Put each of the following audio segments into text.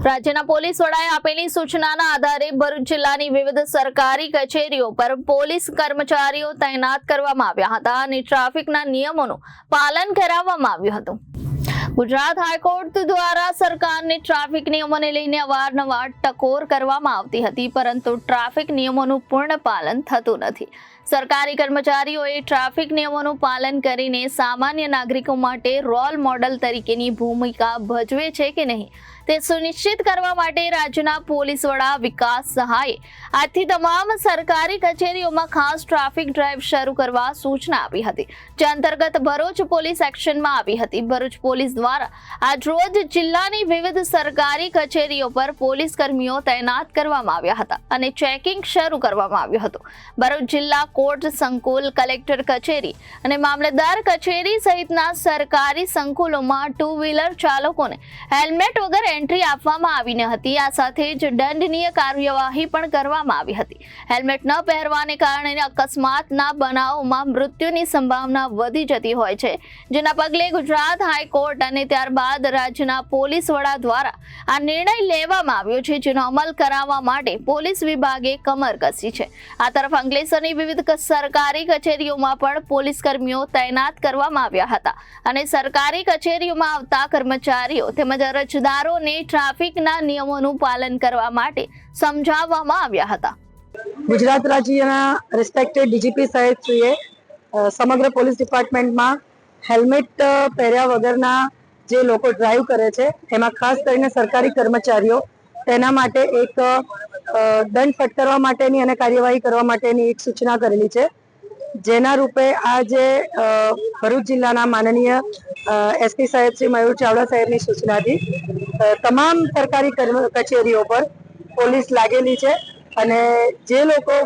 રાજ્યના પોલીસ વડાએ આપેલી સૂચનાના આધારે ભરૂચ જિલ્લાની વિવિધ સરકારી કચેરીઓ પર પોલીસ કર્મચારીઓ તૈનાત કરવામાં આવ્યા હતા અને ટ્રાફિકના નિયમોનું પાલન કરાવવામાં આવ્યું હતું। ગુજરાત હાઈકોર્ટ દ્વારા સરકારને ટ્રાફિક નિયમોને લઈને અવારનવાર ટકોર કરવામાં આવતી હતી, પરંતુ ટ્રાફિક નિયમોનું પૂર્ણ પાલન થતું નથી। સરકારી કર્મચારીઓએ ટ્રાફિક નિયમોનું પાલન કરીને સામાન્ય નાગરિકો માટે રોલ મોડલ તરીકેની ભૂમિકા ભજવે છે કે નહીં તે સુનિશ્ચિત કરવા માટે રાજ્યના પોલીસ વડા વિકાસ સહાયે આજથી તમામ સરકારી કચેરીઓમાં ખાસ ટ્રાફિક ડ્રાઈવ શરૂ કરવા સૂચના આપી હતી, જે અંતર્ગત ભરૂચ પોલીસ એક્શનમાં આવી હતી। ભરૂચ પોલીસ દ્વારા આજરોજ જિલ્લાની વિવિધ સરકારી કચેરીઓ પર પોલીસ કર્મીઓ તૈનાત કરવામાં આવ્યા હતા અને ચેકિંગ શરૂ કરવામાં આવ્યું હતું। ભરૂચ જિલ્લા કોર્ટ સંકુલ, કલેક્ટર કચેરી અને મામલતદાર કચેરી સહિતના સરકારી સંકુલોમાં ટુ વ્હીલર ચાલકોને હેલ્મેટ વગર એન્ટ્રી આપવામાં આવી ન હતી। આ સાથે જ દંડનીય કાર્યવાહી પણ કરવામાં આવી હતી। હેલ્મેટ ન પહેરવાને કારણે અકસ્માતના બનાવોમાં મૃત્યુની સંભાવના વધી જતી હોય છે, જેના પગલે ગુજરાત હાઈકોર્ટ અને ત્યારબાદ રાજ્યના પોલીસ વડા દ્વારા આ નિર્ણય લેવામાં આવ્યો છે, જેનો અમલ કરાવવા માટે પોલીસ વિભાગે કમર કસી છે। આ તરફ અંકલેશ્વરની વિવિધ સરકારી કચેરીઓમાં પણ પોલીસ કર્મીઓ તૈનાત કરવામાં આવ્યા હતા અને સરકારી કચેરીઓમાં આવતા કર્મચારીઓ તેમજ અરજદારોને ટ્રાફિકના નિયમોનું પાલન કરવા માટે સમજાવવામાં આવ્યા હતા। ગુજરાત રાજ્યના રિસ્પેક્ટેડ ડીજીપી સાહેબશ્રીએ સમગ્ર પોલીસ ડિપાર્ટમેન્ટમાં હેલ્મેટ પહેર્યા વગરના જે લોકો ડ્રાઈવ કરે છે એમાં ખાસ કરીને સરકારી કર્મચારીઓ તેના માટે એક દંડ ફટકારવા માટેની અને કાર્યવાહી કરવા માટેની એક સૂચના કરેલી છે, જેના રૂપે આજે ભરૂચ જિલ્લાના માનનીય એસપી સાહેબ શ્રી મયુર ચાવડા સાહેબની સૂચનાથી તમામ સરકારી કચેરીઓ પર પોલીસ લાગેલી છે અને જે લોકો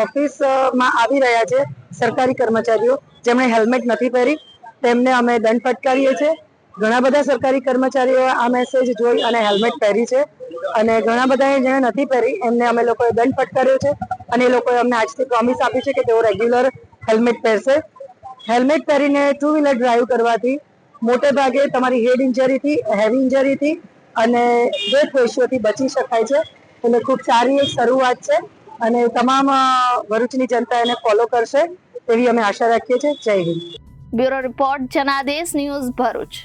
ઓફિસમાં આવી રહ્યા છે સરકારી કર્મચારીઓ જેમણે હેલ્મેટ નથી પહેરી તેમને અમે દંડ ફટકારીએ છીએ। ઘણા બધા સરકારી કર્મચારીઓ આ મેસેજ જોઈ અને હેલ્મેટ પહેરી છે અને ઘણા બધા જેને નથી પહેરી એમને અમે લોકોએ દંડ ફટકાર્યો છે અને એ લોકોએ અમને આજથી પ્રોમિસ આપી છે કે તેઓ રેગ્યુલર હેલ્મેટ પહેરશે। હેલ્મેટ પહેરીને ટુ વ્હીલર ડ્રાઈવ કરવાથી મોટે ભાગે તમારી હેડ ઇન્જરીથી, હેવી ઇન્જરીથી અને ડેથ રેશિયોથી બચી શકાય છે, એટલે ખૂબ સારી એક શરૂઆત છે અને તમામ ભરૂચની જનતા એને ફોલો કરશે તેવી અમે આશા રાખીએ છીએ। જય Hind. Bureau report, Janadesh news, Bharuch.